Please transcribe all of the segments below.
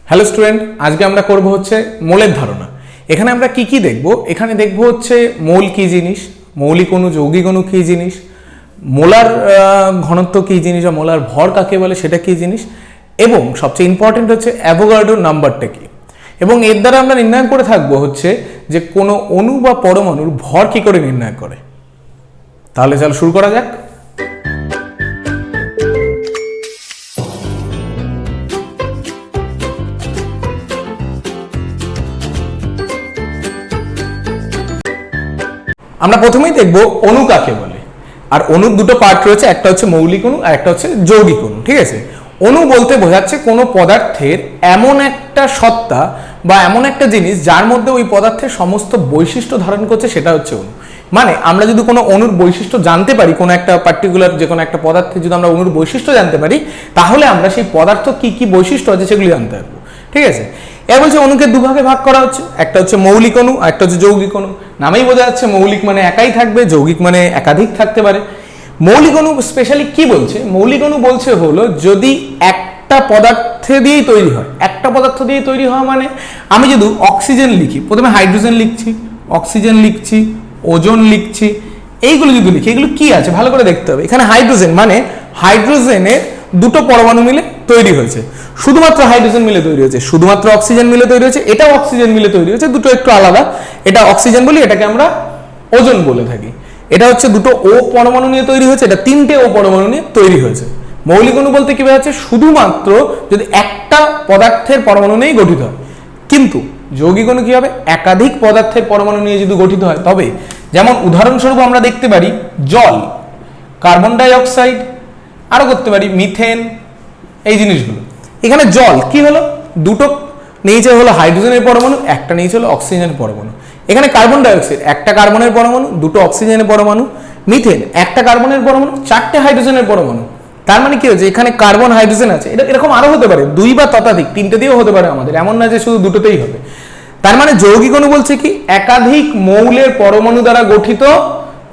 Hello student, আজকে আমরা করব হচ্ছে মোলের ধারণা। এখানে আমরা কি কি দেখব? এখানে দেখব হচ্ছে মোল কি জিনিস, মৌলিক অণু, যৌগিক অণু কি জিনিস, মোলার ঘনত্ব কি জিনিস বা মোলার ভর কাকে বলে সেটা কি জিনিস, এবং সবচেয়ে ইম্পর্টেন্ট হচ্ছে অ্যাভোগাড্রো নাম্বারটা কি। এবং এর দ্বারা আমরা নির্ণয় করে থাকবো হচ্ছে যে কোনো অণু বা পরমাণুর ভর কি করে নির্ণয় করে। তাহলে চলো শুরু করা যাক। আমরা প্রথমেই দেখব অণু কাকে বলে। আর অণুর দুটো পার্ট রয়েছে, একটা হচ্ছে মৌলিক অণু আর একটা হচ্ছে যৌগিক অণু। ঠিক আছে, অণু বলতে বোঝাচ্ছে কোনো পদার্থের এমন একটা সত্তা বা এমন একটা জিনিস যার মধ্যে ওই পদার্থের সমস্ত বৈশিষ্ট্য ধারণ করছে, সেটা হচ্ছে অণু। মানে আমরা যদি কোনো অণুর বৈশিষ্ট্য জানতে পারি, কোনো একটা পার্টিকুলার যে কোনো একটা পদার্থে যদি আমরা অণুর বৈশিষ্ট্য জানতে পারি, তাহলে আমরা সেই পদার্থ কি কি বৈশিষ্ট্য আছে সেগুলি জানতে পারবো। ঠিক আছে, এবার বলছে অণুকে দুভাগে ভাগ করা হচ্ছে, একটা হচ্ছে মৌলিক অণু আর একটা হচ্ছে যৌগিক অণু। নামেই বোঝা যাচ্ছে মৌলিক মানে একাই থাকবে, যৌগিক মানে একাধিক থাকতে পারে। মৌলিক অণু স্পেশালি কি বলছে? মৌলিক অণু বলছে হলো যদি একটা পদার্থ দিয়েই তৈরি হয়, একটা পদার্থ দিয়ে তৈরি হওয়া মানে আমি যদি অক্সিজেন লিখি, প্রথমে হাইড্রোজেন লিখছি, অক্সিজেন লিখছি, ওজোন লিখছি, এইগুলো যদি লিখি, এগুলো কি আছে ভালো করে দেখতে হবে। এখানে হাইড্রোজেন মানে হাইড্রোজেনের দুটো পরমাণু মিলে তৈরি হয়েছে, শুধুমাত্র হাইড্রোজেন মিলে তৈরি হয়েছে, শুধুমাত্র অক্সিজেন মিলে তৈরি হয়েছে, এটাও অক্সিজেন মিলে তৈরি হয়েছে, দুটো একটু আলাদা। এটা অক্সিজেন বলি, এটাকে আমরা ওজোন বলে থাকি। এটা হচ্ছে দুটো ও পরমাণু নিয়ে তৈরি হয়েছে, এটা তিনটে ও পরমাণু নিয়ে তৈরি হয়েছে। মৌলিক অণু বলতে কি বোঝাচ্ছে? শুধুমাত্র যদি একটা পদার্থের পরমাণু নিয়েই গঠিত হয়। কিন্তু যৌগিক অণু কি হবে? একাধিক পদার্থের পরমাণু নিয়ে যদি গঠিত হয় তবে। যেমন উদাহরণস্বরূপ আমরা দেখতে পারি জল, কার্বন ডাই অক্সাইড, আরো করতে পারি মিথেন, এই জিনিসগুলো। এখানে জল কি হলো? দুটো নিয়েছে হলো হাইড্রোজেনের পরমাণু, একটা নিয়েছে হলো অক্সিজেনের পরমাণু। এখানে কার্বন ডাই অক্সাইড একটা কার্বনের পরমাণু, দুটো অক্সিজেনের পরমাণু। মিথেন একটা কার্বনের পরমাণু, চারটে হাইড্রোজেনের পরমাণু। তার মানে কি হচ্ছে? এখানে কার্বন হাইড্রোজেন আছে, এটা এরকম আরো হতে পারে, দুই বা ততোধিক, তিনটে দিয়েও হতে পারে আমাদের, এমন না যে শুধু দুটোতেই হবে। তার মানে যৌগিক অণু বলছে কি একাধিক মৌলের পরমাণু দ্বারা গঠিত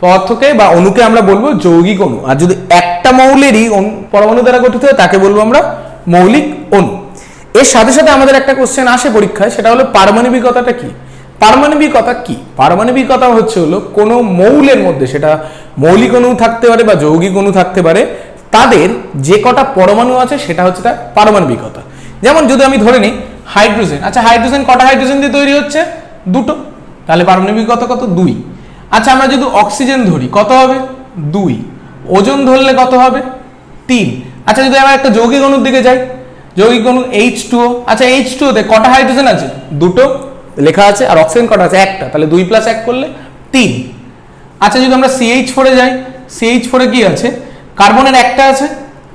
পদার্থকে বা অণুকে আমরা বলবো যৌগিক অণু। আর যদি একটা মৌলেরই পরমাণু দ্বারা গঠিত হয় তাকে বলবো আমরা মৌলিক অণু। এর সাথে সাথে আমাদের একটা কোশ্চেন আসে পরীক্ষায়, সেটা হলো পারমাণবিকতাটা কি? পারমাণবিকতা কি? পারমাণবিকতা হচ্ছে হলো কোনো মৌলের মধ্যে, সেটা মৌলিক অণু থাকতে পারে বা যৌগিক অণু থাকতে পারে, তাদের যে কটা পরমাণু আছে সেটা হচ্ছে তার পারমাণবিকতা। যেমন যদি আমি ধরে নিই হাইড্রোজেন, আচ্ছা হাইড্রোজেন কটা হাইড্রোজেন দিয়ে তৈরি হচ্ছে? দুটো, তাহলে পারমাণবিকতা কত? 2। আচ্ছা আমরা যদি অক্সিজেন ধরি কত হবে? 2। ওজোন ধরলে কত হবে? 3। আচ্ছা যদি আমরা একটা যৌগিক অণুর দিকে যাই, যৌগিক অণু H2O, আচ্ছা H2O তে কটা হাইড্রোজেন আছে? দুটো লেখা আছে, আর অক্সিজেন কটা আছে? একটা, তাহলে 2 + 1 করলে 3। আচ্ছা যদি আমরা CH4 এ যাই, CH4 এ কি আছে? কার্বনের একটা আছে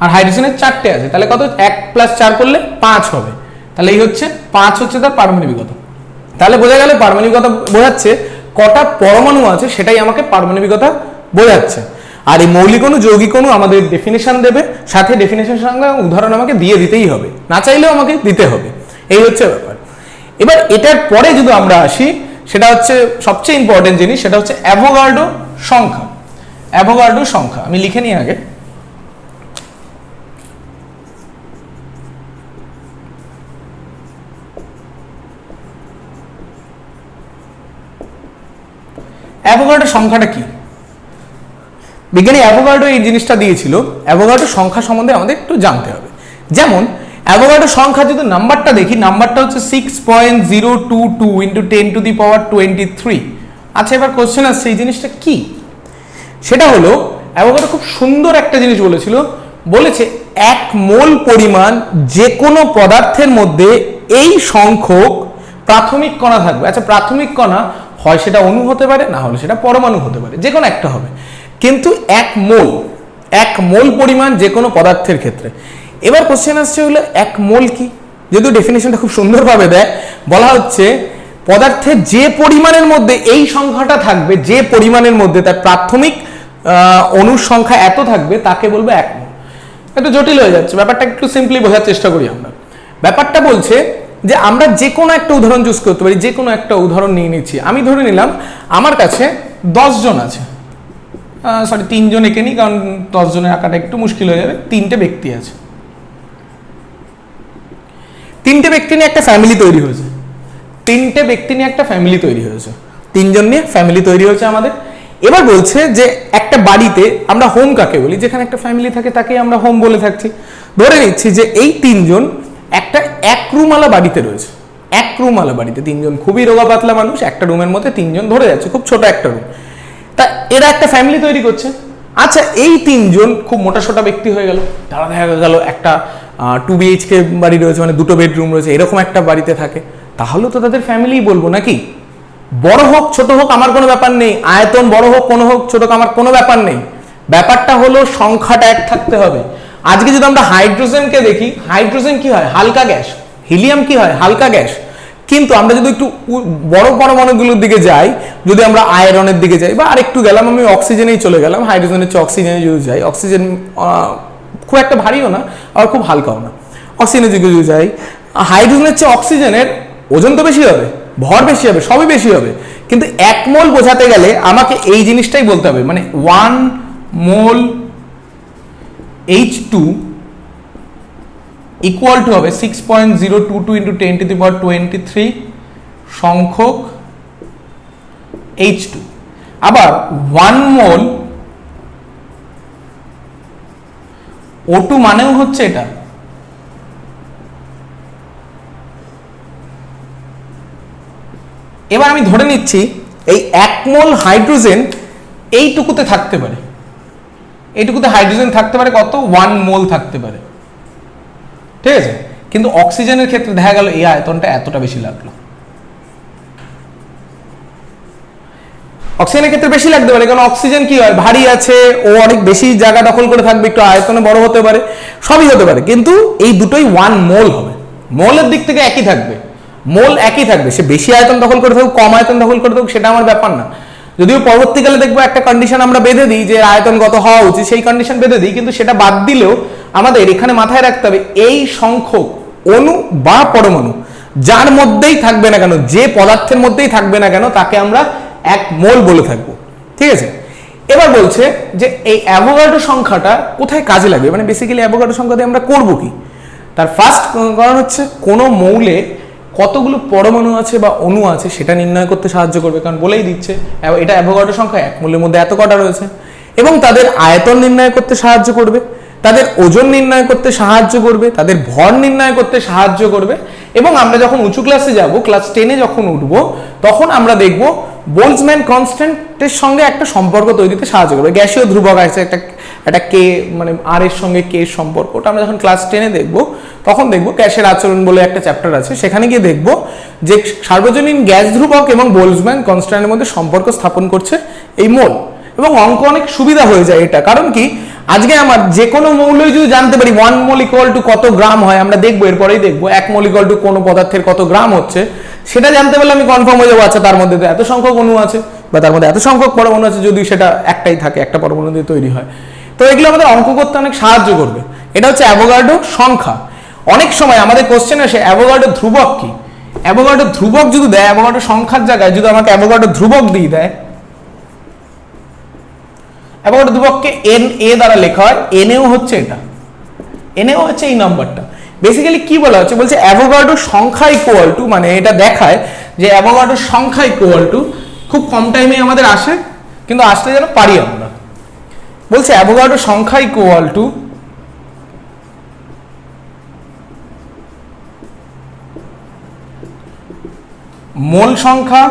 আর হাইড্রোজেনের চারটে আছে, তাহলে কত? 1 + 4 করলে 5 হবে। তাহলে এই হচ্ছে 5 হচ্ছে তার পারমাণবিকতা। তাহলে বোঝা গেল পারমাণবিকতা বোঝাচ্ছে কটা পরমাণু আছে, সেটাই আমাকে পারমাণবিকতা বোঝাচ্ছে। আর এই মৌলিক অণু, যৌগিক অণু আমাদের ডেফিনেশন দেবে, সাথে ডেফিনেশনের সঙ্গে উদাহরণ আমাকে দিয়ে দিতেই হবে, না চাইলেও আমাকে দিতে হবে। এই হচ্ছে ব্যাপার। এবার এটার পরে যদি আমরা আসি, সেটা হচ্ছে সবচেয়ে ইম্পর্টেন্ট জিনিস, সেটা হচ্ছে অ্যাভোগাড্রো সংখ্যা। অ্যাভোগাড্রো সংখ্যা আমি লিখে নিই আগে। অ্যাভোগাড্রো সংখ্যাটা কি? বিজ্ঞানী অ্যাভোগাড্রো এই জিনিসটা দিয়েছিল, অ্যাভোগাড্রো সংখ্যা সম্বন্ধে আমাদের একটু জানতে হবে। যেমন অ্যাভোগাড্রো সংখ্যা যদি নাম্বারটা দেখি, নাম্বারটা হচ্ছে 6.022 × 10⁻23। আচ্ছা এবার কোশ্চেন আসছে এই জিনিসটা কি? সেটা হলো অ্যাভোগাড্রো খুব সুন্দর একটা জিনিস বলেছিল, বলেছে 1 মোল পরিমাণ যে কোনো পদার্থের মধ্যে এই সংখ্যক প্রাথমিক কণা থাকবে। আচ্ছা প্রাথমিক কণা হয় সেটা অণু হতে পারে, না হলে সেটা পরমাণু হতে পারে, যে কোনো একটা হবে, কিন্তু 1 মোল পরিমাণ যে কোনো পদার্থের ক্ষেত্রে। এবার কোশ্চেন আসছে হলো 1 মোল কি? যদিও ডেফিনেশনটা খুব সুন্দরভাবে দেয়, বলা হচ্ছে পদার্থের যে পরিমাণের মধ্যে এই সংখ্যাটা থাকবে, যে পরিমাণের মধ্যে তার প্রাথমিক অণুর সংখ্যা এত থাকবে, তাকে বলবে 1 মোল। একটু জটিল হয়ে যাচ্ছে ব্যাপারটা, একটু সিম্পলি বোঝার চেষ্টা করি আমরা। ব্যাপারটা বলছে যে আমরা যে কোনো একটা উদাহরণ চুজ করতে পারি, যে কোনো একটা উদাহরণ নিয়ে নিচ্ছি। আমি ধরে নিলাম আমার কাছে 10 জন আছে, সরি 3 জন এঁকে নিই, কারণ 10 জনের আঁকাটা একটু মুশকিল হয়ে যাবে। 3টে ব্যক্তি আছে, তিনটে ব্যক্তি নিয়ে একটা ফ্যামিলি তৈরি হয়েছে, তিনটে ব্যক্তি নিয়ে একটা ফ্যামিলি তৈরি হয়েছে, তিনজন নিয়ে ফ্যামিলি তৈরি হয়েছে আমাদের। এবার বলছে যে একটা বাড়িতে আমরা হোম কাকে বলি, যেখানে একটা ফ্যামিলি থাকে তাকেই আমরা হোম বলে থাকছি। ধরে নিচ্ছি যে এই তিনজন একটা এক রুমওয়ালা বাড়িতে রয়েছে, এক রুমওয়ালা বাড়িতে তিনজন, খুবই রোগা পাতলা মানুষ, একটা রুমের মধ্যে তিনজন ধরে যাচ্ছে, খুব ছোট একটা রুম, তা এরা একটা ফ্যামিলি তৈরি করছে। আচ্ছা, এই তিনজন খুব মোটা সোটা ব্যক্তি হয়ে গেল, তারা দেখা গেল একটা 2 BHK বাড়ি রয়েছে, মানে 2টো বেডরুম রয়েছে, এরকম একটা বাড়িতে থাকে, তাহলে তো তাদের ফ্যামিলিই বলবো নাকি? বড় হোক ছোট হোক আমার কোনো ব্যাপার নেই, আয়তন বড় হোক কোনো হোক ছোট হোক আমার কোনো ব্যাপার নেই, ব্যাপারটা হলো সংখ্যাটা এক থাকতে হবে। আজকে যদি আমরা হাইড্রোজেনকে দেখি, হাইড্রোজেন কি হয়? হালকা গ্যাস। হিলিয়াম কি হয়? হালকা গ্যাস। কিন্তু আমরা যদি একটু বড় পরমাণুগুলোর দিকে যাই, যদি আমরা আয়রনের দিকে যাই বা আরেকটু গেলাম, আমি অক্সিজেনেই চলে গেলাম, হাইড্রোজেনের চেয়ে অক্সিজেনে যদি যাই, অক্সিজেন খুব একটা ভারীও না আর খুব হালকাও না, অক্সিজেনের দিকে যদি যাই, হাইড্রোজেনের চেয়ে অক্সিজেনের ওজন তো বেশি হবে, ভর বেশি হবে, সবই বেশি হবে, কিন্তু 1 মোল বোঝাতে গেলে আমাকে এই জিনিসটাই বলতে হবে, মানে 1 মোল H2 ইকুয়াল টু হবে 6.022 ইন্টু 10⁻23 সংখ্যক H2। আবার 1 মোল O2 মানেও হচ্ছে এটা, এবার আমি ধরে নিচ্ছি এই 1 মোল হাইড্রোজেন এইটুকুতে থাকতে পারে, এইটুকুতে হাইড্রোজেন থাকতে পারে কত? 1 মোল থাকতে পারে, ঠিক আছে। কিন্তু অক্সিজেনের ক্ষেত্রে দেখা গেল এই আয়তনটা এতটা বেশি লাগলো, অক্সিজেনের ক্ষেত্রে বেশি লাগতে পারে, কারণ অক্সিজেন কি হয়? ভারী আছে, ও অনেক বেশি জায়গা দখল করে থাকবে, একটু আয়তনে বড় হতে পারে, সবই হতে পারে, কিন্তু এই দুটোই 1 মোল হবে, মোলের দিক থেকে একই থাকবে, মোল একই থাকবে, সে বেশি আয়তন দখল করে থাকুক কম আয়তন দখল করে থাকুক সেটা আমার ব্যাপার না। যদিও পরবর্তীকালে দেখবো একটা কন্ডিশন আমরা বেঁধে দিই যে আয়তন কত হওয়া উচিত, সেই কন্ডিশন বেঁধে দিই, কিন্তু সেটা বাদ দিলেও আমাদের এখানে মাথায় রাখতে হবে এই সংখ্যক অণু বা পরমাণু যার মধ্যেই থাকবে না কেন, যে পদার্থের মধ্যেই থাকবে না কেন, তাকে আমরা 1 মোল বলে থাকবো, ঠিক আছে। এবার বলছে যে এই অ্যাভোগাড্রো সংখ্যাটা কোথায় কাজে লাগবে, মানে বেসিক্যালি অ্যাভোগাড্রো সংখ্যা দিয়ে আমরা করবো কি? তার ফার্স্ট কারণ হচ্ছে কোনো মৌলে কতগুলো পরমাণু আছে বা অণু আছে সেটা নির্ণয় করতে সাহায্য করবে, কারণ বলেই দিচ্ছে এটা অ্যাভোগাড্রো সংখ্যা, 1 মোলের মধ্যে এত কটা রয়েছে, এবং তাদের আয়তন নির্ণয় করতে সাহায্য করবে, তাদের ওজন নির্ণয় করতে সাহায্য করবে, তাদের ভর নির্ণয় করতে সাহায্য করবে, এবং আমরা যখন উঁচু ক্লাসে যাব, ক্লাস 10-এ যখন উঠব, তখন আমরা দেখব বোলজম্যান কনস্ট্যান্টের সঙ্গে একটা সম্পর্ক তৈরিতে সাহায্য করবে। গ্যাসীয় ধ্রুবক আছে একটা কে, মানে আর এর সঙ্গে কে এর সম্পর্ক, ওটা আমরা যখন ক্লাস 10-এ দেখব, তখন দেখব গ্যাসের আচরণ বলে একটা চ্যাপ্টার আছে, সেখানে গিয়ে দেখব যে সার্বজনীন গ্যাস ধ্রুবক এবং বোলজম্যান কনস্ট্যান্টের মধ্যে সম্পর্ক স্থাপন করছে এই মোল, এবং অঙ্ক অনেক সুবিধা হয়ে যায় এটা। কারণ কি, আজকে আমার যে কোনো মৌলই যদি জানতে পারি 1 মোল ইকুয়াল টু কত গ্রাম হয়, আমরা দেখবো এরপরেই দেখবো 1 মোল ইকুয়াল টু কোনো পদার্থের কত গ্রাম হচ্ছে, সেটা জানতে পারলে আমি কনফার্ম হয়ে যাবো, আচ্ছা তার মধ্যে তো এত সংখ্যক অণু আছে বা তার মধ্যে এত সংখ্যক পরমাণু আছে, যদি সেটা একটাই থাকে, একটা পরমাণু দিয়ে তৈরি হয়। তো এগুলো আমাদের অঙ্ক করতে অনেক সাহায্য করবে। এটা হচ্ছে অ্যাভোগাড্রো সংখ্যা। অনেক সময় আমাদের কোশ্চেন আসে অ্যাভোগাড্রো ধ্রুবক কি? অ্যাভোগাড্রো ধ্রুবক যদি দেয়, অ্যাভোগাড্রো সংখ্যার জায়গায় যদি আমাকে অ্যাভোগাড্রো ধ্রুবক দিয়ে দেয়, অ্যাভোগাড্রো ধ্রুবককে Na দ্বারা লেখা হয়, Na হচ্ছে এটা, Na হচ্ছে এই নাম্বারটা। বেসিক্যালি কি বলা হচ্ছে, বলছে অ্যাভোগাড্রো সংখ্যা ইকুয়াল টু, মানে এটা দেখায় যে অ্যাভোগাড্রো সংখ্যা ইকুয়াল টু, খুব কম টাইমে আমাদের আসে কিন্তু আসলে যেন পারি আমরা, বলছে অ্যাভোগাড্রো সংখ্যা ইকুয়াল টু মোল সংখ্যা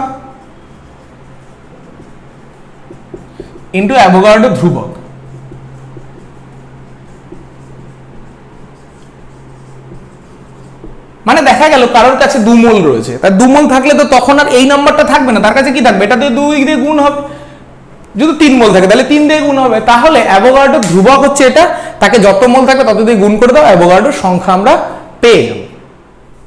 ইন্টু অ্যাভোগাড্রো ধ্রুবক। মানে দেখা গেল কারোর কাছে 2 মোল রয়েছে, তার 2 মোল থাকলে তো তখন আর এই নাম্বারটা থাকবে না, তার কাছে কি থাকবে, এটা দিয়ে 2 দিয়ে গুণ হবে, যদি 3 মোল থাকে তাহলে 3 দিয়ে গুণ হবে, তাহলে অ্যাভোগাড্রো ধ্রুবক হচ্ছে এটা, তাকে যত মোল থাকবে তত দিয়ে গুণ করে দাও, অ্যাভোগাড্রো সংখ্যা আমরা পেয়ে যাব।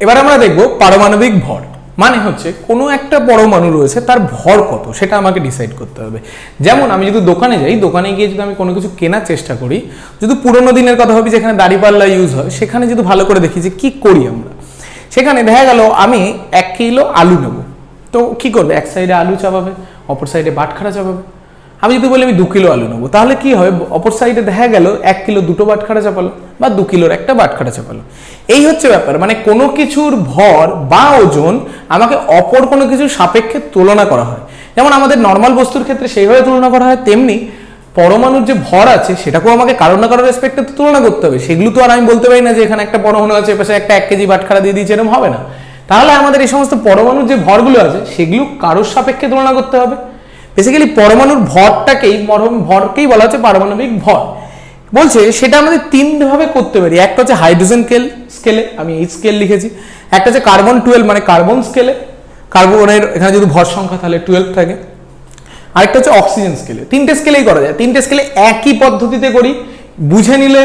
এবার আমরা দেখব পারমাণবিক ভর, মানে হচ্ছে কোনো একটা পরমাণু রয়েছে তার ভর কত সেটা আমাকে ডিসাইড করতে হবে। যেমন আমি যদি দোকানে যাই, দোকানে গিয়ে যদি আমি কোনো কিছু কেনার চেষ্টা করি, যদি পুরোনো দিনের কথা ভাবি যেখানে দাড়িপাল্লা ইউজ হয়, সেখানে যদি ভালো করে দেখি যে কি করি আমরা, সেখানে দেখা গেল আমি 1 কিলো আলু নেব, তো কি করবে, এক সাইডে আলু চাপাবে, অপর সাইডে বাটখারা চাপাবে, আমি যদি বলি আমি 2 কিলো আলু নেবো, তাহলে কি হবে, অপর সাইডে দেখা গেল 1 কিলো দুটো বাটখারা চাপালো বা 2 কিলোর একটা বাটখারা চাপালো। এই হচ্ছে ব্যাপার, মানে কোনো কিছুর ভর বা ওজন আমাকে অপর কোনো কিছুর সাপেক্ষে তুলনা করা হয়। যেমন আমাদের নর্মাল বস্তুর ক্ষেত্রে সেইভাবে তুলনা করা হয়, তেমনি পরমাণুর যে ভর আছে সেটাকেও আমাকে কারো না কারোর রেসপেক্টে তুলনা করতে হবে। সেগুলো তো আর আমি বলতে পারি না যে এখানে একটা পরমাণু আছে এপাশে একটা 1 কেজি বাটখারা দিয়ে দিয়েছে, এরকম হবে না। তাহলে আমাদের এই সমস্ত পরমাণুর যে ভরগুলো আছে সেগুলো কারোর সাপেক্ষে তুলনা করতে হবে। বেসিক্যালি পরমাণুর ভরকেই বলা হচ্ছে পারমাণবিক ভর। বলছে সেটা আমাদের 3 ভাবে করতে পারি। একটা হচ্ছে হাইড্রোজেন স্কেলে, আমি এই স্কেল লিখেছি। একটা হচ্ছে কার্বন 12 মানে কার্বন স্কেলে, কার্বনের এখানে যদি ভর সংখ্যা তাহলে 12 থাকে। আরেকটা হচ্ছে অক্সিজেন স্কেলে। 3টে স্কেলেই করা যায়। 3টে স্কেলে একই পদ্ধতিতে করি, বুঝে নিলে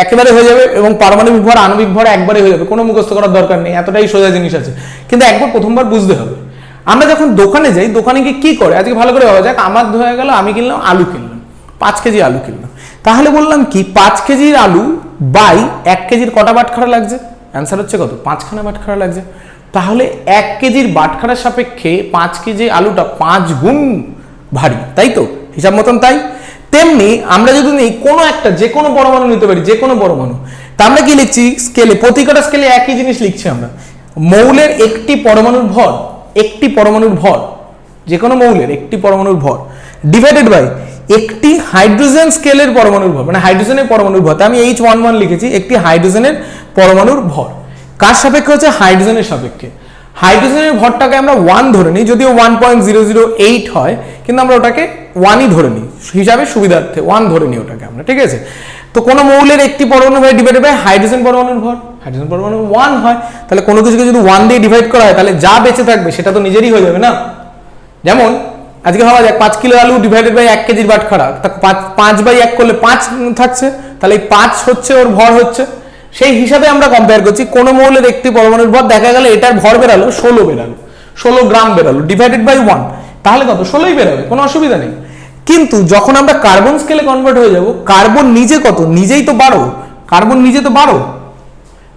একেবারে হয়ে যাবে, এবং পারমাণবিক ভর আণবিক ভর একবারে হয়ে যাবে, কোনো মুখস্থ করার দরকার নেই, এতটাই সোজা জিনিস আছে। কিন্তু একবার প্রথমবার বুঝতে হবে। আমরা যখন দোকানে যাই, দোকানে গিয়ে কি করে, আজকে ভালো করে ভাবা যাক। আমার হয়ে গেল, আমি কিনলাম আলু, কিনলাম 5 কেজি আলু কিনলাম, তাহলে বললাম কি 5 কেজির আলু বাই 1 কেজির কটা বাটখারা লাগছে, অ্যান্সার হচ্ছে কত, 5খানা বাটখারা লাগছে। তাহলে 1 কেজির বাটখারার সাপেক্ষে 5 কেজি আলুটা 5 গুণ ভারী, তাই তো, হিসাব মতন তাই। তেমনি আমরা যদি নেই কোনো একটা যে কোনো পরমাণু নিতে পারি, যে কোনো পরমাণু, তা আমরা কি লিখছি স্কেলে, প্রতিটা স্কেলে একই জিনিস লিখছি আমরা। মৌলের একটি পরমাণুর ভর, একটি পরমাণুর ভর, যে কোনো মৌলের একটি পরমাণুর ভর ডিভাইডেড বাই একটি হাইড্রোজেন স্কেলের পরমাণুর ভর, মানে হাইড্রোজেনের পরমাণুর ভর। আমি H11 লিখেছি, একটি হাইড্রোজেনের পরমাণুর ভর কার সাপেক্ষে হচ্ছে, হাইড্রোজেনের সাপেক্ষে। হাইড্রোজেনের ভরটাকে আমরা 1 ধরে নিই, যদিও 1.008 হয়, কিন্তু আমরা ওটাকে 1ই ধরে নিই হিসাবে সুবিধার্থে, 1 ধরে নিই ওটাকে আমরা, ঠিক আছে। তো কোনো মৌলের একটি পরমাণু ভর ডিভাইডেড বাই হাইড্রোজেন পরমাণুর ভর, হাইড্রোজেন পরমাণু 1 হয়, তাহলে কোনো কিছুকে যদি 1 দিয়ে ডিভাইড করা হয় তাহলে যা বেঁচে থাকবে সেটা তো নিজেরই হয়ে যাবে না। যেমন আজকে ভাবা যাক 5 কিলো আলু ডিভাইডেড বাই 1 কেজির বাটখারা, 5/1 করলে 5 থাকছে, তাহলে এই 5 হচ্ছে ওর ভর হচ্ছে। সেই হিসাবে আমরা কম্পেয়ার করছি, কোন মৌলের একটি পরমাণুর ভর দেখা গেল এটার ভর বেরালো 16 গ্রাম বেরালো, ডিভাইডেড বাই 1, তাহলে কত, 16ই বেরাবে, কোনো অসুবিধা নেই। কিন্তু যখন আমরা কার্বন স্কেলে কনভার্ট হয়ে যাব, কার্বন নিজে কত, নিজেই তো 12, কার্বন নিজে তো 12,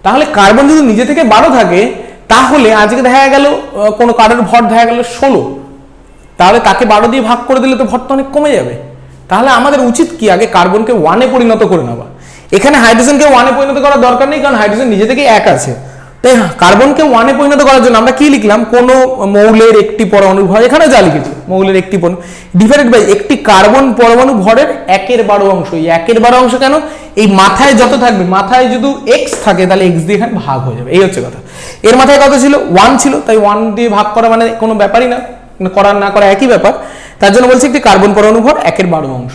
তাহলে কার্বন যদি নিজে থেকে 12 থাকে, তাহলে আজকে দেখা গেল কোনো কার্বন ভর দেখা গেল 16, তাহলে তাকে 12 দিয়ে ভাগ করে দিলে তো ভরটা অনেক কমে যাবে। তাহলে আমাদের উচিত কি, আগে কার্বনকে 1-এ পরিণত করে নেওয়া। এখানে হাইড্রোজেনকে 1-এ পরিণত করার দরকার নেই, কারণ হাইড্রোজেন নিজে থেকেই 1 আছে। তাই কার্বনকে 1-এ পরিণত করার জন্য আমরা কি লিখলাম, কোন মৌলের একটি পরমাণু ভর, এখানে যা লিখেছি মৌলের একটি পরমাণু ডিভাইডেড বাই একটি কার্বন পরমাণু ভরের 1/12 অংশ। এই 1/12 অংশ কেন, এই মাথায় যত থাকবে, মাথায় যদি x থাকে তাহলে x দিয়ে এখানে ভাগ হয়ে যাবে, এই হচ্ছে কথা। এর মাথায় কত ছিল, 1 ছিল, তাই 1 দিয়ে ভাগ করা মানে কোনো ব্যাপারই না, করার না করা একই ব্যাপার। তার জন্য বলছি একটি কার্বন পরমাণু ভর 1/12 অংশ।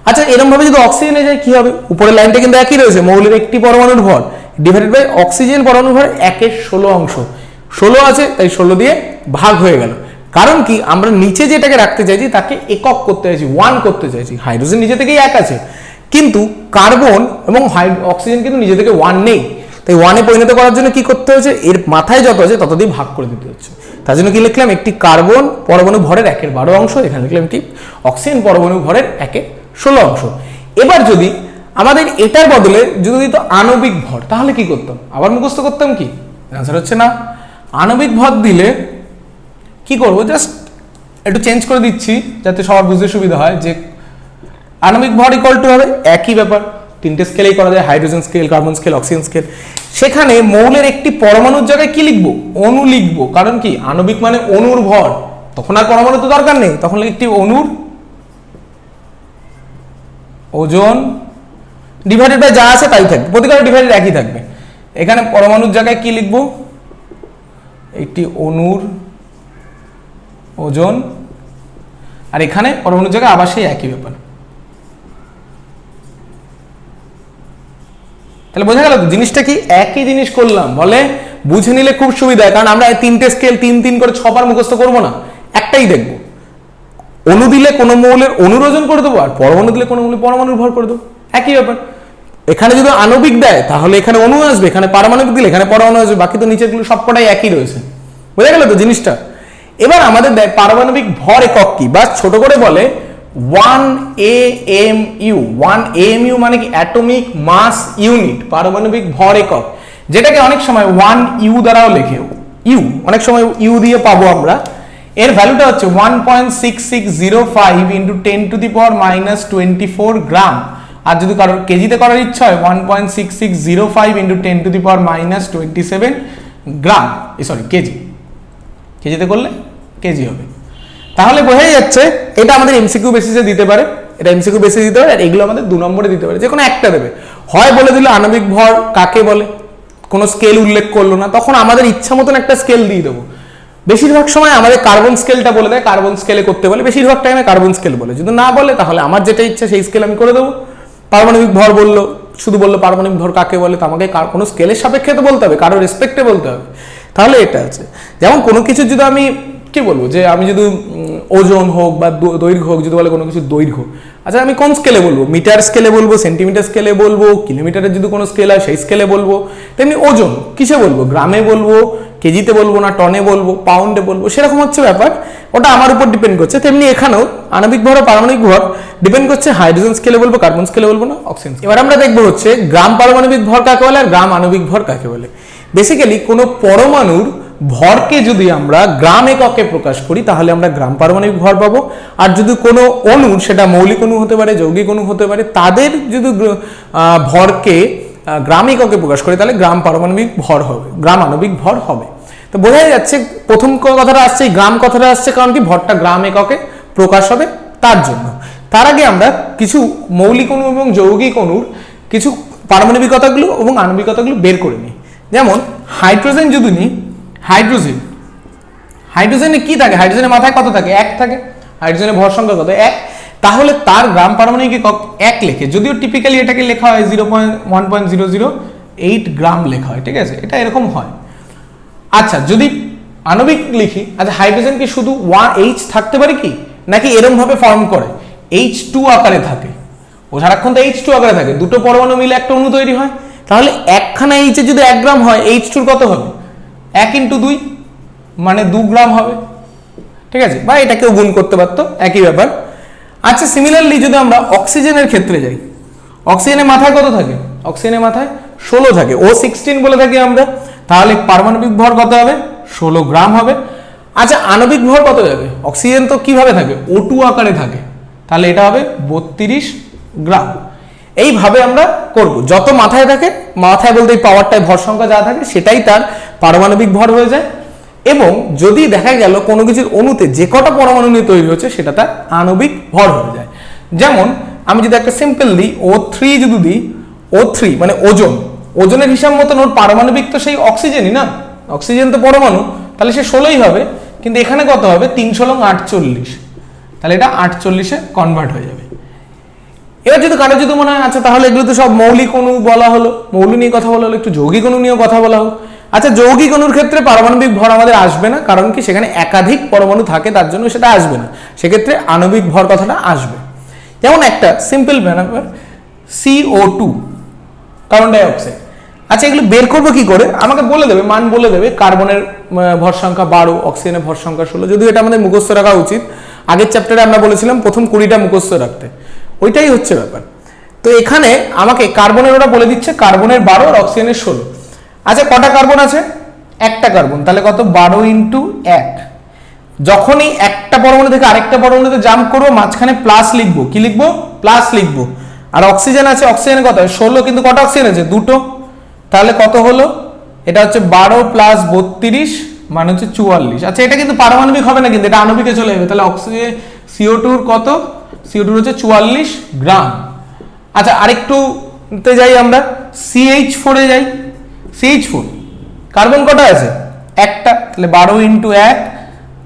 আচ্ছা, এরকম ভাবে যদি অক্সিজেনে যায় কি হবে, উপরের লাইনটা কিন্তু একই রয়েছে, মৌলের একটি পরমাণুর ভর ডিভাইডেড বাই অক্সিজেন পরমাণুর ভর 1/16 অংশ। 16 আছে তাই 16 দিয়ে ভাগ হয়ে গেল। কারণ কি, আমরা নিচে যেটাকে রাখতে চাইছি তাকে একক করতে চাইছি, 1 করতে চাইছি। হাইড্রোজেন নিজে থেকেই 1 আছে, কিন্তু কার্বন এবং অক্সিজেন কিন্তু নিজে থেকে 1 নেই, তাই 1-এ পরিণত করার জন্য কি করতে হচ্ছে, এর মাথায় যত আছে তত দিয়ে ভাগ করে দিতে হচ্ছে। তার জন্য কি লিখলাম, একটি কার্বন পরমাণু ভরের 1/12 অংশ, এখানে লিখলাম একটি অক্সিজেন পরমাণু ভরের 1/16 অংশ। এবার যদি আমাদের এটার বদলে যদি দিত আণবিক ভর, তাহলে কি করতাম, আবার মুখস্থ করতাম কি, অ্যান্সার হচ্ছে না। আণবিক ভর দিলে কি করব, জাস্ট একটু চেঞ্জ করে দিচ্ছি যাতে সবার বুঝতে সুবিধা হয়, যে আণবিক ভর ইকুয়াল টু হবে একই ব্যাপার, 3টে স্কেলেই করা যায়, hydrogen scale, carbon scale, oxygen scale. সেখানে মৌলের একটি পরমাণুর জায়গায় কি লিখবো, অণু লিখবো, কারণ কি আণবিক মানে অণুর ভর, তখন আর পরমাণু তো দরকার নেই, তখন একটি অণুর ওজন ডিভাইডেড বাই যা আছে তাই থাকবে, প্রতিকার ডিভাইডেড একই থাকবে। এখানে পরমাণুর জায়গায় কি লিখবো, একটি অণুর ওজন, আর এখানে পরমাণুর জায়গায় আবার সেই একই ব্যাপার। তাহলে বোঝা গেল তো জিনিসটা কি, একই জিনিস করলাম বলে, বুঝে নিলে খুব সুবিধা হয়। কারণ আমরা 3টে স্কেল 3 করে 6 বার মুখস্থ করবো না, একটাই দেখবো। অণু দিলে কোনো মৌলের অণুর ওজন করে দেবো, আর পরমাণু দিলে কোনো মৌলের পরমাণুর ভর করে দেবো, একই ব্যাপার। এখানে যদি আণবিক দেয় তাহলে এখানে অণু আসবে, এখানে পারমাণবিক দিলে এখানে পরমাণু আসবে, বাকি তো নিচেরগুলো সবকটাই একই রয়েছে। বোঝা গেল তো জিনিসটা। এবার আমাদের দেয় পারমাণবিক ভর একক কি, বা ছোট করে বলে 1 AMU। 1 AMU মানে কি, অ্যাটমিক মাস ইউনিট, পারমাণবিক ভর একক, যেটাকে অনেক সময় 1 U দ্বারাও লেখে, ইউ অনেক সময় ইউ দিয়ে পাবো আমরা। এর ভ্যালুটা হচ্ছে 1.6605 ইন্টু 10⁻⁻24 গ্রাম। আর যদি কারোর কেজিতে করার ইচ্ছা হয় 1.6605 ইন্টু 10⁻⁻27 গ্রাম, সরি কেজি, কেজিতে করলে কেজি হবে। তাহলে বোঝাই যাচ্ছে এটা আমাদের এমসিকিউ বেসিসে দিতে পারে, এটা এমসিকিউ বেসিসে দিতে পারে, আর এগুলো আমাদের 2 নম্বরে দিতে পারে, যে কোনো একটা দেবে। হয় বলে দিল আণবিক ভর কাকে বলে, কোনো স্কেল উল্লেখ করলো না, তখন আমাদের ইচ্ছা মতন একটা স্কেল দিয়ে দেবো। বেশিরভাগ সময় আমাদের কার্বন স্কেলটা বলে দেয়, কার্বন স্কেলে করতে বলে, বেশিরভাগ টাইমে কার্বন স্কেল বলে। যদি না বলে তাহলে আমার যেটা ইচ্ছা সেই স্কেল আমি করে দেবো। পারমাণবিক ভর বললো, শুধু বললো পারমাণবিক ভর কাকে বলে, তো আমাকে কোনো স্কেলের সাপেক্ষে তো বলতে হবে, কারোর রেসপেক্টে বলতে হবে। তাহলে এটা আছে, যেমন কোনো কিছু যদি আমি কি বলবো, যে আমি যদি ওজন হোক বা দৈর্ঘ্য হোক, যদি বলে কোনো কিছু দৈর্ঘ্য, আচ্ছা আমি কোন স্কেলে বলবো, মিটার স্কেলে বলবো, সেন্টিমিটার স্কেলে বলবো, কিলোমিটারের যদি কোনো স্কেল হয় সেই স্কেলে বলবো। তেমনি ওজন কিসে বলবো, গ্রামে বলবো, কেজিতে বলবো না টনে বলবো, পাউন্ডে বলবো, সেরকম হচ্ছে ব্যাপার, ওটা আমার উপর ডিপেন্ড করছে। তেমনি এখানেও আণবিক ভর ও পারমাণবিক ভর ডিপেন্ড করছে হাইড্রোজেন স্কেলে বলবো, কার্বন স্কেলে বলবো না অক্সিজেন। এবার আমরা দেখবো হচ্ছে গ্রাম পারমাণবিক ভর কাকে বলে আর গ্রাম আণবিক ভর কাকে বলে। বেসিক্যালি কোনো পরমাণুর ভরকে যদি আমরা গ্রাম এককে প্রকাশ করি তাহলে আমরা গ্রাম পারমাণবিক ভর পাবো। আর যদি কোনো অণু, সেটা মৌলিক অণু হতে পারে, যৌগিক অণু হতে পারে, তাদের যদি ভরকে গ্রাম এককে প্রকাশ করি তাহলে গ্রাম পারমাণবিক ভর হবে, গ্রাম আণবিক ভর হবে। তো বোঝাই যাচ্ছে প্রথম কথাটা আসছে, গ্রাম কথাটা আসছে কারণ কি, ভরটা গ্রাম এককে প্রকাশ হবে তার জন্য। তার আগে আমরা কিছু মৌলিক অণু এবং যৌগিক অণুর কিছু পারমাণবিকতাগুলো এবং আণবিকতাগুলো বের করে নিই। যেমন হাইড্রোজেন যদি নিই, হাইড্রোজেনে কি থাকে, হাইড্রোজেনের মাথায় কত থাকে, 1 থাকে। হাইড্রোজেনের ভর সংখ্যা কত, 1। তাহলে তার গ্রাম পারমাণবিক একক 1 লেখে, যদিও টিপিক্যালি এটাকে লেখা হয় 0.1.008 গ্রাম লেখা হয়, ঠিক আছে, এটা এরকম হয়। আচ্ছা যদি আণবিক লিখি, আচ্ছা হাইড্রোজেন কি শুধু H থাকতে পারে কি, নাকি এরকম ভাবে ফর্ম করে H2 আকারে থাকে, ও সারাক্ষণ তো H2 আকারে থাকে, দুটো পরমাণু মিলে একটা অণু তৈরি হয়। তাহলে একখানা H এ যদি 1 গ্রাম হয়, H2 কত হবে, 1 × 2 মানে 2 গ্রাম হবে, ঠিক আছে, বা এটাকেও গুণ করতে পারতো, একই ব্যাপার। আচ্ছা সিমিলারলি যদি আমরা অক্সিজেনের ক্ষেত্রে যাই, অক্সিজেনের মাথায় কত থাকে, অক্সিজেনের মাথায় 16 থাকে, O16 বলে থাকি আমরা, তাহলে পারমাণবিক ভর কত হবে, 16 গ্রাম হবে। আচ্ছা আণবিক ভর কত যাবে, অক্সিজেন তো কিভাবে থাকে, O2 আকারে থাকে, তাহলে এটা হবে 32 গ্রাম। এইভাবে আমরা করব, যত মাথায় থাকে, মাথায় বলতে এই পাওয়ারটায় ভর সংখ্যা যা থাকে সেটাই তার পারমাণবিক ভর হয়ে যায়। এবং যদি দেখা গেল কোনো কিছুর অণুতে যে কটা পরমাণু নিয়ে তৈরি হচ্ছে সেটা তার আণবিক ভর হয়ে যায়। যেমন আমি যদি একটা সিম্পল দিই O3 যদি দিই, O3 মানে ওজন, ওজনের হিসাব মতন ওর পারমাণবিক তো সেই অক্সিজেনই না, অক্সিজেন তো পরমাণু, তাহলে সে 16ই হবে, কিন্তু এখানে কত হবে 3 × 48, তাহলে এটা 48-এ কনভার্ট হয়ে যাবে। এবার যদি কারো যদি মনে হয় আচ্ছা তাহলে এগুলো তো সব মৌলিক অণু বলা হলো, মৌল নিয়ে কথা বলা হলো, একটু যৌগিক অণু নিয়েও কথা বলা হোক। আচ্ছা যৌগিক অণুর ক্ষেত্রে পারমাণবিক ভর আমাদের আসবে না, কারণ কি সেখানে একাধিক পরমাণু থাকে, তার জন্য সেটা আসবে না, সেক্ষেত্রে আণবিক ভর কথাটা আসবে। যেমন একটা সিম্পল ব্যাপার CO2, কার্বন ডাই অক্সাইড। আচ্ছা এগুলো বের করবো কি করে, আমাকে বলে দেবে, মান বলে দেবে, কার্বনের ভর সংখ্যা 12, অক্সিজেনের ভর সংখ্যা 16, যদিও এটা আমাদের মুখস্থ রাখা উচিত। আগের চ্যাপ্টারে আমরা বলেছিলাম প্রথম 20টা মুখস্থ রাখতে, ওইটাই হচ্ছে ব্যাপার। তো এখানে আমাকে কার্বনের ওরা বলে দিচ্ছে, কার্বনের 12 আর অক্সিজেনের 16। আচ্ছা কটা কার্বন আছে, একটা কার্বন, তাহলে কত 12 × 1। যখনই একটা পরমাণু থেকে আরেকটা পরমাণুতে জাম্প করবো মাঝখানে প্লাস লিখবো, কি লিখবো, প্লাস লিখবো। আর অক্সিজেন আছে, অক্সিজেনের কত 16, কিন্তু কটা অক্সিজেন আছে, দুটো, তাহলে কত হলো, এটা হচ্ছে 12 + 32 মানে হচ্ছে 44। আচ্ছা এটা কিন্তু পারমাণবিক হবে না, কিন্তু এটা আণবিকে চলে যাবে, তাহলে অক্সিজেন CO2 কত, CO2 হচ্ছে 44 গ্রাম। আচ্ছা আরেকটু যাই আমরা, CH4 এ যাই, CH4 কার্বন কটা আছে, একটা, তাহলে 12 × 1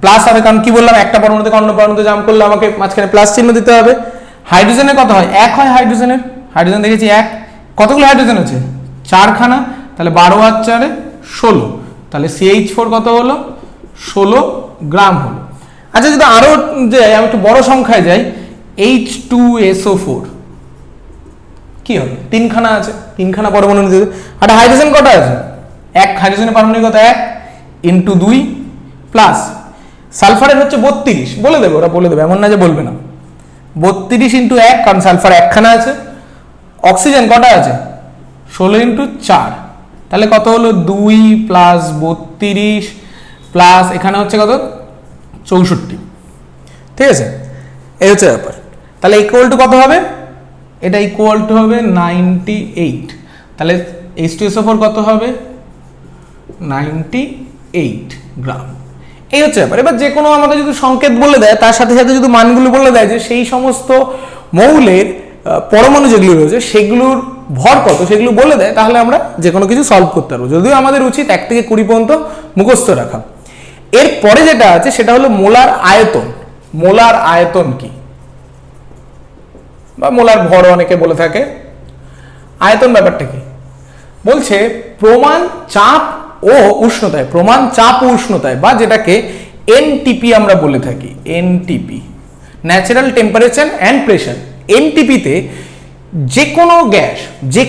প্লাস হবে, কারণ কি বললাম একটা পরমাণু থেকে অন্য পরমাণুতে জাম্প করলে আমাকে মাঝখানে প্লাস চিহ্ন দিতে হবে। হাইড্রোজেনের কত হয়, 1 হয় হাইড্রোজেনের, হাইড্রোজেন দেখেছি 1, কতগুলো হাইড্রোজেন আছে, 4খানা, তাহলে 12 আর 4 16, তাহলে CH4 কত হলো, 16 গ্রাম হলো। আচ্ছা যদি আরো যাই, আমি একটু বড় সংখ্যায় যাই, H2SO4 কি হবে, 3খানা আছে, 3খানা পরমাণু নিতে। আর হাইড্রোজেন কটা আছে, 1, হাইড্রোজেনের পারমাণবিক কত 1 × 2 প্লাস সালফারের হচ্ছে 32, বলে দেবে, ওরা বলে দেবে, এমন না যে বলবে না, 32 × 1, কারণ সালফার 1খানা আছে। অক্সিজেন কটা আছে, 16 × 4, তাহলে কত হলো 2 + 32 প্লাস এখানে হচ্ছে কত 64, ঠিক আছে, এই হচ্ছে ব্যাপার। তাহলে ইকুয়াল টু কত হবে, এটা ইকুয়াল টু হবে 98, তাহলে H2SO4 কত হবে 98 গ্রাম। এই হচ্ছে ব্যাপার। এবার যে কোনো আমাকে যদি সংকেত বলে দেয় তার সাথে সাথে যদি মানগুলো বলে দেয় যে সেই সমস্ত মৌলের পরমাণু যেগুলো রয়েছে সেগুলোর ভর কত সেগুলো বলে দেয়, তাহলে আমরা যে কোনো কিছু সলভ করতে পারবো, যদিও আমাদের উচিত 1 থেকে 20 পর্যন্ত মুখস্থ রাখা। এরপরে যেটা আছে সেটা হলো মোলার আয়তন। মোলার আয়তন কি, বা মোলার ভর অনেকে বলে থাকে। আয়তন ব্যাপারটা কি বলছে, প্রমাণ চাপ ও উষ্ণতায়, প্রমাণ চাপ ও উষ্ণতায়, বা যেটাকে এনটিপি আমরা বলে থাকি, NTP natural temperature and pressure. এনটিপিতে যে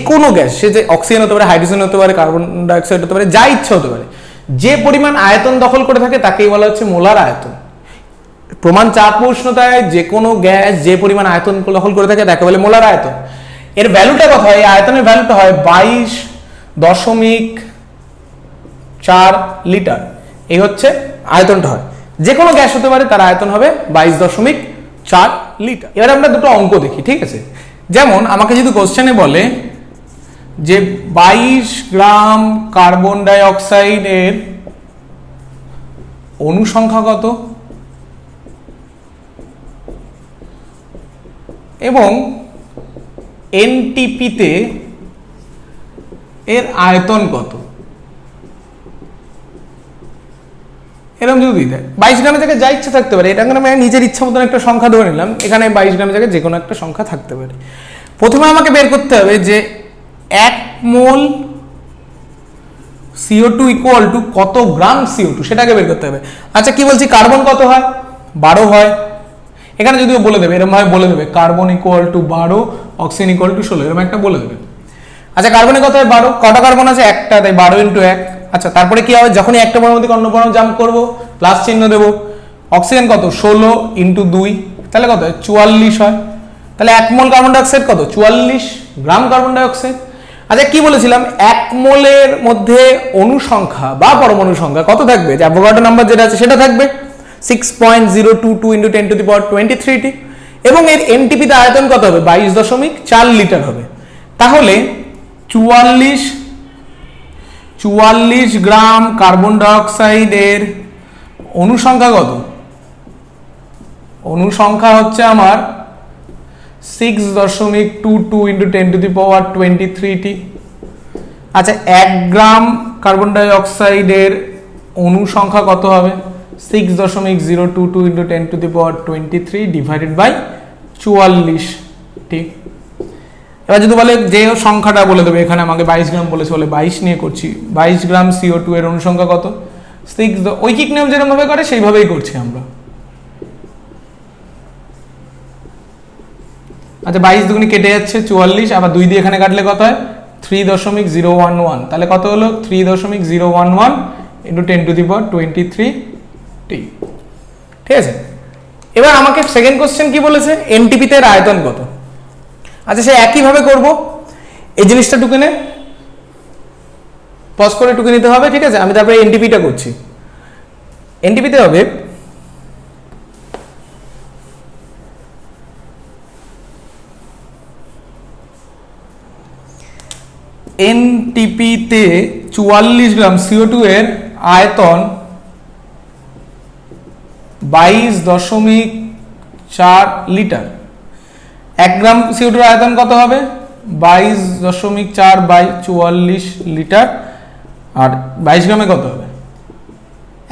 কোনো গ্যাস সে যে অক্সিজেন হতে পারে, হাইড্রোজেন হতে পারে, কার্বন ডাইঅক্সাইড হতে পারে, যা ইচ্ছা হতে পারে, যে পরিমাণ আয়তন দখল করে থাকে তাকেই বলা হচ্ছে মোলার আয়তন। প্রমাণ চাপ ও উষ্ণতায় যে কোনো গ্যাস যে পরিমাণ আয়তন দখল করে থাকে তাকে বলে মোলার আয়তন। এর ভ্যালুটা কত হয়, আয়তনের ভ্যালুটা হয় 22.4 লিটার। এই হচ্ছে আয়তনটা হয়, যে কোনো গ্যাস হতে পারে তার আয়তন হবে 22.4 লিটার। এবার আমরা দুটো অঙ্ক দেখি, ঠিক আছে। যেমন আমাকে যদি কোশ্চেনে বলে যে 22 গ্রাম কার্বন ডাই অক্সাইডের অণু সংখ্যা কত এবং এনটিপিতে এর আয়তন কত, এরকম যদি দেয় 22 গ্রামের জায়গায় যা ইচ্ছা থাকতে পারে, এটা আমি নিজের ইচ্ছা মতন একটা সংখ্যা ধরে নিলাম, এখানে 22 গ্রামের জায়গায় যে কোনো একটা সংখ্যা থাকতে পারে। প্রথমে আমাকে বের করতে হবে যে 1 মোল CO2 ইকুয়াল টু কত গ্রাম CO2, সেটাকে বের করতে হবে। আচ্ছা কি বলছি, কার্বন কত হয় 12 হয়, এখানে যদিও বলে দেবে, এরকম ভাবে বলে দেবে carbon equal to 12, oxygen equal to 16, এরকম একটা বলে দেবে। আচ্ছা কার্বনে কত হয় 12, কটা কার্বন আছে একটা, তাই 12 × 1। আচ্ছা তারপরে কি হবে, যখনই একটা পরমাণু থেকে অন্য পরমাণু জাম্প করবো প্লাস চিহ্ন দেবো। অক্সিজেন কত 16 × 2, তাহলে কত হয় 44 হয়। তাহলে 1 মোল কার্বন ডাইঅক্সাইড কত 44 গ্রাম কার্বন ডাইঅক্সাইড। আচ্ছা কি বলেছিলাম, 1 মোলের মধ্যে অণু সংখ্যা বা পরমাণু সংখ্যা কত থাকবে, যে অ্যাভোগাড্রো নাম্বার যেটা আছে সেটা থাকবে 6.022 × 10⁻23 এবং এর এনটিপিতে আয়তন কত হবে 22.4 লিটার হবে। তাহলে 44 গ্রাম কার্বন ডাইঅক্সাইডের অণু সংখ্যা কত, অণু সংখ্যা হচ্ছে আমার 6.22 × 10⁻23। আচ্ছা 1 গ্রাম কার্বন ডাইঅক্সাইডের অণু সংখ্যা কত হবে 6.022 × 10⁻23 ডিভাইডেড বাই 44, ঠিক। এবার যদি বলে যে সংখ্যাটা বলে দেবে, এখানে আমাকে 22 গ্রাম বলেছে বলে 22 নিয়ে করছি, 22 গ্রাম CO2 এর অণু সংখ্যা কত 6, ঐকিক নিয়ম যেরকম ভাবে করে সেইভাবেই করছি আমরা। আচ্ছা 22 দুগুণে কেটে যাচ্ছে 44, আবার 2 দিয়ে এখানে কাটলে কত হয় 3.011, তাহলে কত হলো 3.011 × 10⁻23, ঠিক আছে। এবার আমাকে সেকেন্ড কোশ্চেন কি বলেছে, এনটিপিতে এর আয়তন কত। আচ্ছা সে একইভাবে করব, এই জিনিসটা টুকেনে পজ করে টুকে নিতে হবে, ঠিক আছে। আমি তারপরে এনটিপিটা করছি। এনটিপিতে হবে এনটিপিতে 44 গ্রাম CO2 এর আয়তন 22.4 লিটার। 1 গ্রাম CO2 এর আয়তন কত হবে 22.4 বাই 44 লিটার, আর 22 গ্রামে কত হবে,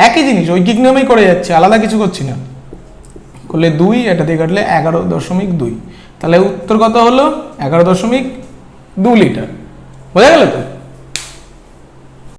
একই জিনিস ঐকিক নিয়মেই করে যাচ্ছে, আলাদা কিছু করছি না। করলে 2, এটা দিয়ে কাটলে 11.2, তাহলে উত্তর কত হলো 11.2 লিটার। বোঝা গেল তো।